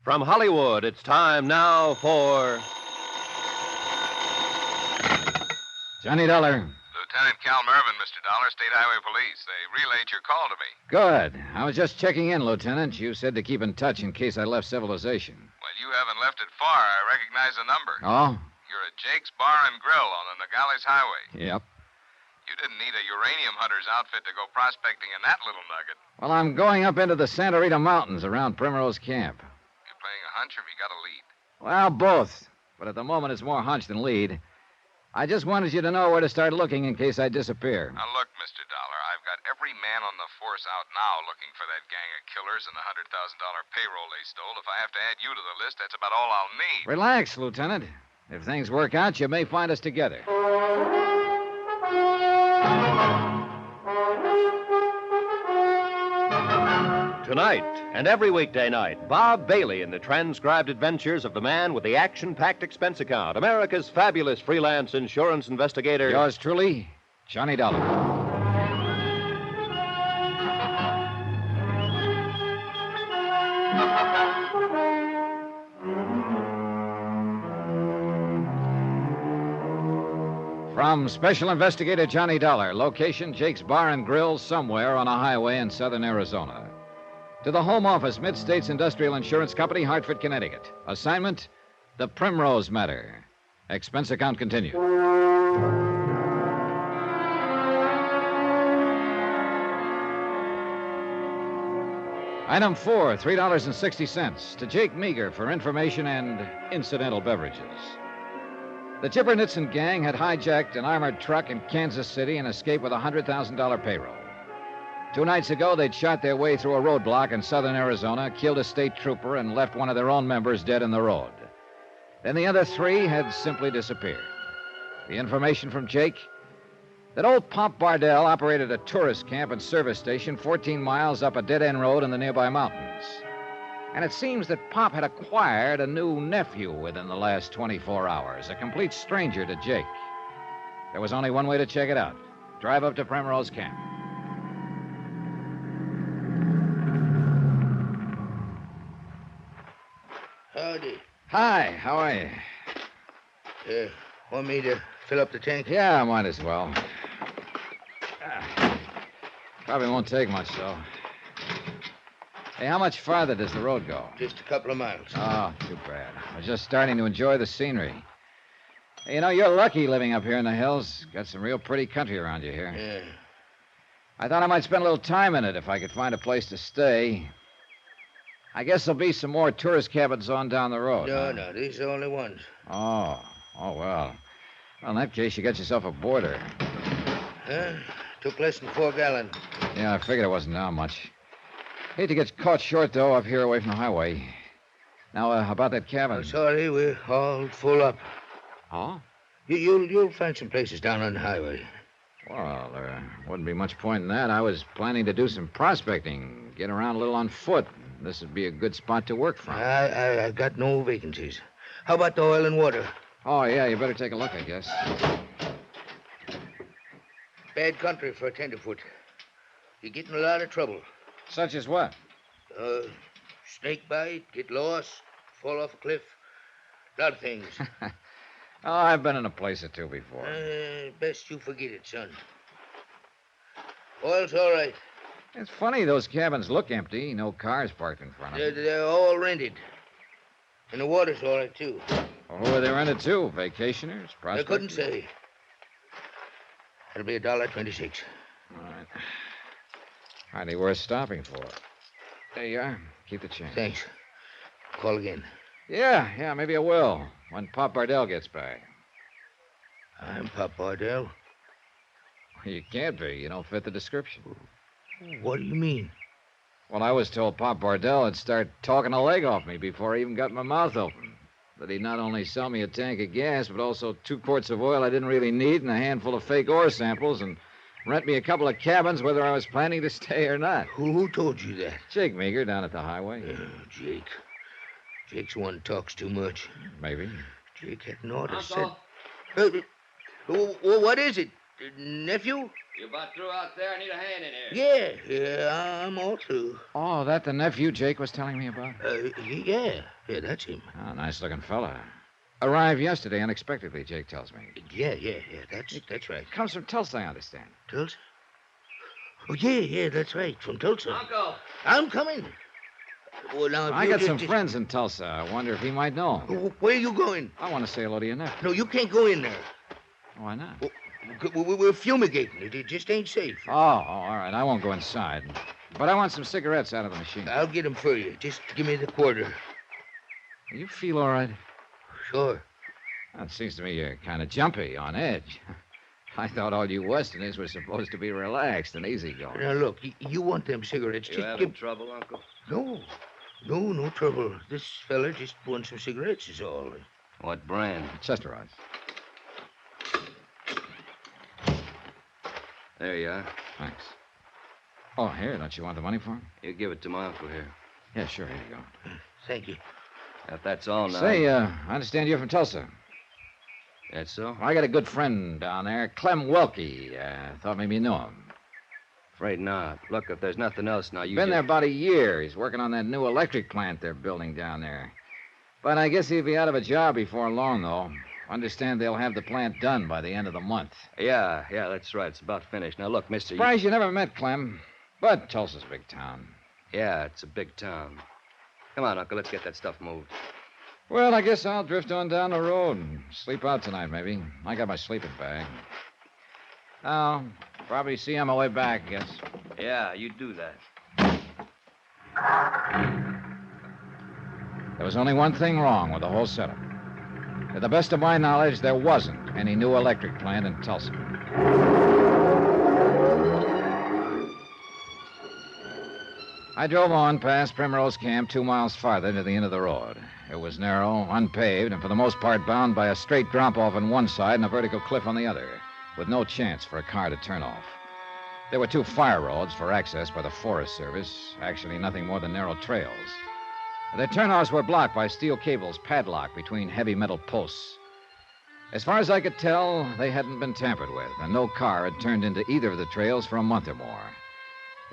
From Hollywood, it's time now for... Johnny Dollar. Lieutenant Cal Mervin, Mr. Dollar, State Highway Police. They relayed your call to me. Good. I was just checking in, Lieutenant. You said to keep in touch in case I left civilization. Well, you haven't left it far. I recognize the number. Oh? You're at Jake's Bar and Grill on the Nogales Highway. Yep. You didn't need a uranium hunter's outfit to go prospecting in that little nugget. Well, I'm going up into the Santa Rita Mountains around Primrose Camp. You playing a hunch or have you got a lead? Well, both. But at the moment, it's more hunch than lead. I just wanted you to know where to start looking in case I disappear. Now, look, Mr. Dollar, I've got every man on the force out now looking for that gang of killers and the $100,000 payroll they stole. If I have to add you to the list, that's about all I'll need. Relax, Lieutenant. If things work out, you may find us together. Tonight and every weekday night, Bob Bailey in the transcribed adventures of the man with the action-packed expense account, America's fabulous freelance insurance investigator. Yours truly, Johnny Dollar. From Special Investigator Johnny Dollar, location Jake's Bar and Grill somewhere on a highway in southern Arizona. To the Home Office, Mid-States Industrial Insurance Company, Hartford, Connecticut. Assignment, the Primrose Matter. Expense account continued. Item 4, $3.60 to Jake Meager for information and incidental beverages. The Chipper Nitzen gang had hijacked an armored truck in Kansas City and escaped with a $100,000 payroll. 2 nights ago, they'd shot their way through a roadblock in southern Arizona, killed a state trooper, and left one of their own members dead in the road. Then the other 3 had simply disappeared. The information from Jake? That old Pop Bardell operated a tourist camp and service station 14 miles up a dead-end road in the nearby mountains. And it seems that Pop had acquired a new nephew within the last 24 hours, a complete stranger to Jake. There was only one way to check it out. Drive up to Primrose Camp. Howdy. Hi, how are you? Want me to fill up the tank? Yeah, might as well. Probably won't take much, though. Hey, how much farther does the road go? Just a couple of miles. Oh, too bad. I was just starting to enjoy the scenery. Hey, you know, you're lucky living up here in the hills. Got some real pretty country around you here. Yeah. I thought I might spend a little time in it if I could find a place to stay. I guess there'll be some more tourist cabins on down the road. No, these are the only ones. Oh, well. Well, in that case, you got yourself a boarder. Huh? Took less than 4 gallons. Yeah, I figured it wasn't down much. Hate to get caught short, though, up here away from the highway. Now, about that cabin. I'm sorry, we're all full up. Oh? You'll find some places down on the highway. Well, there wouldn't be much point in that. I was planning to do some prospecting, get around a little on foot. This would be a good spot to work from. I got no vacancies. How about the oil and water? Oh, yeah, you better take a look, I guess. Bad country for a tenderfoot. You get in a lot of trouble. Such as what? Snake bite, get lost, fall off a cliff. A lot of things. Oh, I've been in a place or two before. Best you forget it, son. Oil's all right. It's funny, those cabins look empty. No cars parked in front of them. They're all rented. And the water's all right, too. Well, who are they rented to? Vacationers? Prospectors? I couldn't say. That'll be $1.26. All right. Hardly worth stopping for. There you are. Keep the change. Thanks. Call again. Yeah, maybe I will. When Pop Bardell gets back. I'm Pop Bardell. You can't be. You don't fit the description. What do you mean? Well, I was told Pop Bardell would start talking a leg off me before I even got my mouth open. That he'd not only sell me a tank of gas, but also 2 quarts of oil I didn't really need and a handful of fake ore samples and rent me a couple of cabins whether I was planning to stay or not. Who told you that? Jake Meager down at the highway. Jake. Jake's one who talks too much. Maybe. Jake hadn't ought to said... What is it? Nephew? You about through out there? I need a hand in here. Yeah, I'm all through. Oh, that the nephew Jake was telling me about? Yeah, that's him. Oh, nice-looking fella. Arrived yesterday unexpectedly, Jake tells me. Yeah, that's right. Comes from Tulsa, I understand. Tulsa? Oh, yeah, that's right, from Tulsa. Uncle. I'm coming. Well, now, I got some friends in Tulsa. I wonder if he might know him. Where are you going? I want to say hello to your nephew. No, you can't go in there. Why not? We're fumigating it. It just ain't safe. Oh, all right. I won't go inside. But I want some cigarettes out of the machine. I'll get them for you. Just give me the quarter. You feel all right? Sure. Well, it seems to me you're kind of jumpy, on edge. I thought all you Westerners were supposed to be relaxed and easygoing. Now, look, you want them cigarettes. You just having trouble, Uncle? No trouble. This fella just wants some cigarettes is all. What brand? Chester rods. There you are. Thanks. Oh, here, don't you want the money for him? You give it to my uncle here. Yeah, sure, here you go. Thank you. If that's all now. Say, I understand you're from Tulsa. That's so? I got a good friend down there, Clem Welke. Thought maybe you knew him. Afraid not. Look, if there's nothing else now, you Been just... there about a year. He's working on that new electric plant they're building down there. But I guess he'll be out of a job before long, though. Understand they'll have the plant done by the end of the month. Yeah, that's right. It's about finished. Now, look, mister... Surprised you never met Clem. But Tulsa's a big town. Yeah, it's a big town. Come on, Uncle, let's get that stuff moved. Well, I guess I'll drift on down the road and sleep out tonight, maybe. I got my sleeping bag. I'll probably see you on my way back, I guess. Yeah, you do that. There was only one thing wrong with the whole setup. To the best of my knowledge, there wasn't any new electric plant in Tulsa. I drove on past Primrose Camp 2 miles farther to the end of the road. It was narrow, unpaved, and for the most part bound by a straight drop-off on one side and a vertical cliff on the other, with no chance for a car to turn off. There were 2 fire roads for access by the Forest Service, actually nothing more than narrow trails. Their turnoffs were blocked by steel cables padlocked between heavy metal posts. As far as I could tell, they hadn't been tampered with, and no car had turned into either of the trails for a month or more.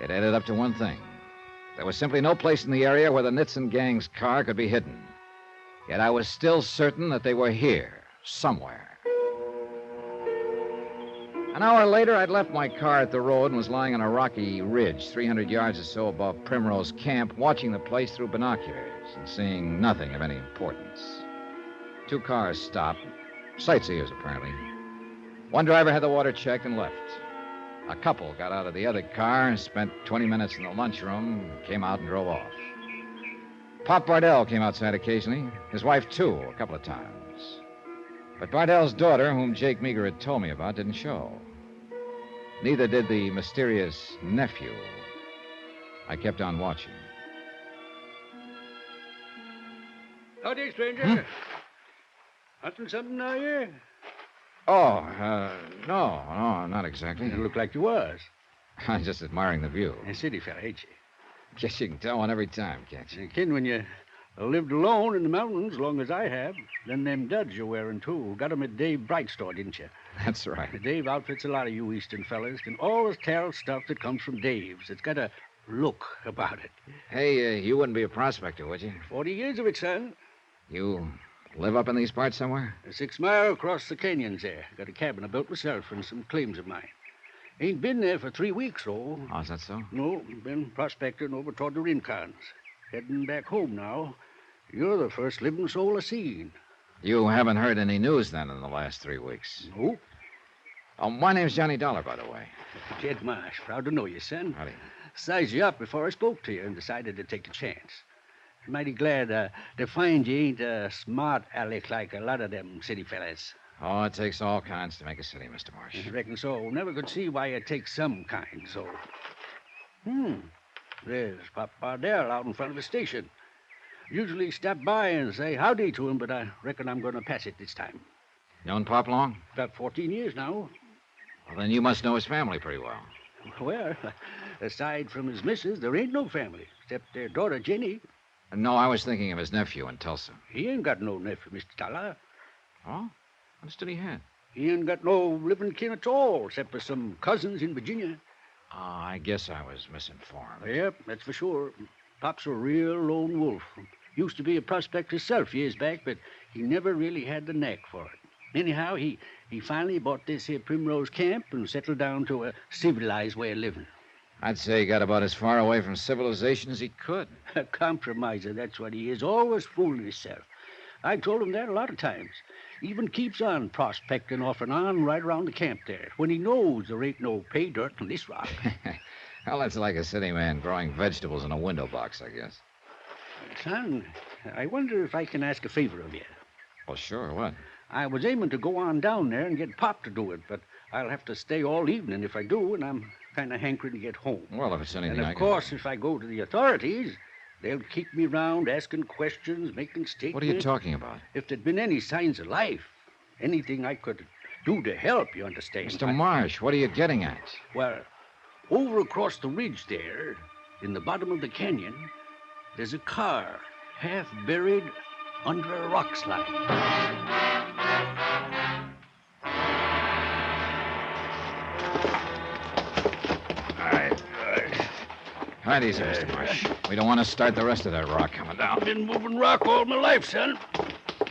It added up to one thing. There was simply no place in the area where the Nitson gang's car could be hidden. Yet I was still certain that they were here, somewhere. An hour later, I'd left my car at the road and was lying on a rocky ridge 300 yards or so above Primrose Camp, watching the place through binoculars and seeing nothing of any importance. 2 cars stopped. Sightseers, apparently. One driver had the water checked and left. A couple got out of the other car, spent 20 minutes in the lunchroom, came out and drove off. Pop Bardell came outside occasionally. His wife, too, a couple of times. But Bardell's daughter, whom Jake Meager had told me about, didn't show. Neither did the mysterious nephew. I kept on watching. Howdy, stranger. Hunting something now, you? Oh, no, not exactly. You look like you was. I'm just admiring the view. A city fella, ain't you? Guess you can tell one every time, can't you? You kid, when you lived alone in the mountains, long as I have, then them duds you're wearing, too. Got 'em at Dave Bright's store, didn't you? That's right. Dave outfits a lot of you eastern fellas, can always tell stuff that comes from Dave's. It's got a look about it. Hey, you wouldn't be a prospector, would you? 40 years of it, son. You live up in these parts somewhere? 6 mile across the canyons there. Got a cabin I built myself and some claims of mine. Ain't been there for 3 weeks, though. Oh, is that so? No, been prospecting over toward the Rincons. Heading back home now. You're the first living soul I seen. You haven't heard any news, then, in the last 3 weeks? No. Oh, my name's Johnny Dollar, by the way. Jed Marsh. Proud to know you, son. Howdy. Sized you up before I spoke to you and decided to take the chance. Mighty glad to find you ain't a smart aleck like a lot of them city fellas. Oh, it takes all kinds to make a city, Mr. Marsh. I reckon so. Never could see why it takes some kind, so. There's Pop Bardell out in front of the station. Usually stop by and say howdy to him, but I reckon I'm going to pass it this time. Known Pop long? About 14 years now. Well, then you must know his family pretty well. Well, aside from his missus, there ain't no family, except their daughter, Jenny. No, I was thinking of his nephew in Tulsa. He ain't got no nephew, Mr. Dollar. Oh? Understood he had. He ain't got no living kin at all, except for some cousins in Virginia. Oh, I guess I was misinformed. Yep, that's for sure. Pop's a real lone wolf. Used to be a prospector himself years back, but he never really had the knack for it. Anyhow, he finally bought this here Primrose camp and settled down to a civilized way of living. I'd say he got about as far away from civilization as he could. A compromiser, that's what he is. Always fooling himself. I told him that a lot of times. Even keeps on prospecting off and on right around the camp there, when he knows there ain't no pay dirt on this rock. Well, that's like a city man growing vegetables in a window box, I guess. Son, I wonder if I can ask a favor of you. Well, sure, what? I was aiming to go on down there and get Pop to do it, but I'll have to stay all evening if I do, and I'm kind of hankering to get home. Well, if it's anything And I of can... course, if I go to the authorities, they'll keep me round asking questions, making statements. What are you talking about? If there'd been any signs of life, anything I could do to help, you understand. Mr. Marsh, what are you getting at? Well, over across the ridge there, in the bottom of the canyon, there's a car half buried under a rock slide. Right easy, Mr. Marsh. We don't want to start the rest of that rock coming down. I've been moving rock all my life, son.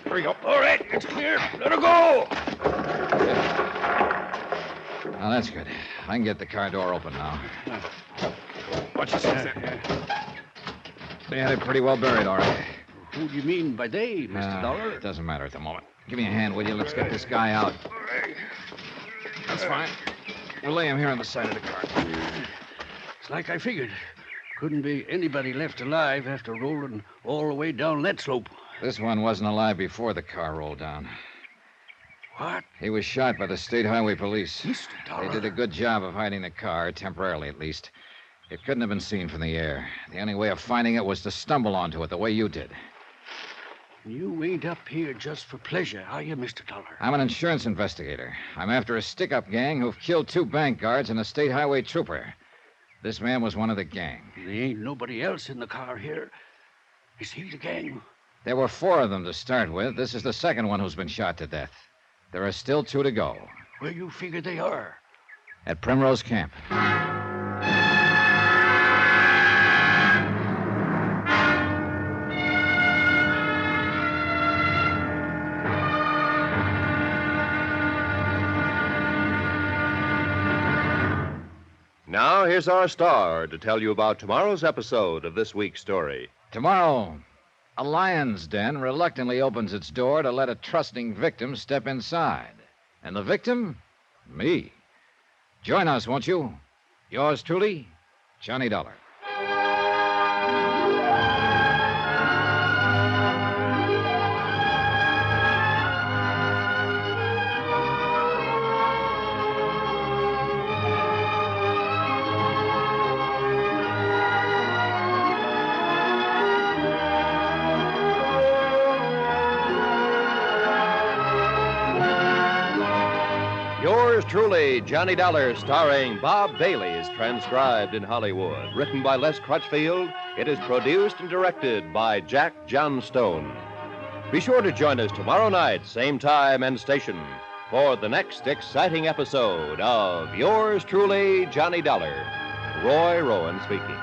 Here we go. All right, it's clear. Let her go. Now, that's good. I can get the car door open now. Watch yourself there. They had it pretty well buried, all right. Who do you mean by they, Mr. Dollar? It doesn't matter at the moment. Give me a hand, will you? Let's get this guy out. That's fine. We'll lay him here on the side of the car. It's like I figured. Couldn't be anybody left alive after rolling all the way down that slope. This one wasn't alive before the car rolled down. What? He was shot by the State Highway Police. Mr. Dollar. They did a good job of hiding the car, temporarily at least. It couldn't have been seen from the air. The only way of finding it was to stumble onto it the way you did. You ain't up here just for pleasure, are you, Mr. Dollar? I'm an insurance investigator. I'm after a stick-up gang who've killed 2 bank guards and a state highway trooper. This man was one of the gang. There ain't nobody else in the car here. Is he the gang? There were 4 of them to start with. This is the second one who's been shot to death. There are still 2 to go. Where you figure they are? At Primrose Camp. Now, here's our star to tell you about tomorrow's episode of this week's story. Tomorrow, a lion's den reluctantly opens its door to let a trusting victim step inside. And the victim? Me. Join us, won't you? Yours truly, Johnny Dollar. Yours truly, Johnny Dollar, starring Bob Bailey, is transcribed in Hollywood. Written by Les Crutchfield, it is produced and directed by Jack Johnstone. Be sure to join us tomorrow night, same time and station, for the next exciting episode of Yours truly, Johnny Dollar. Roy Rowan speaking.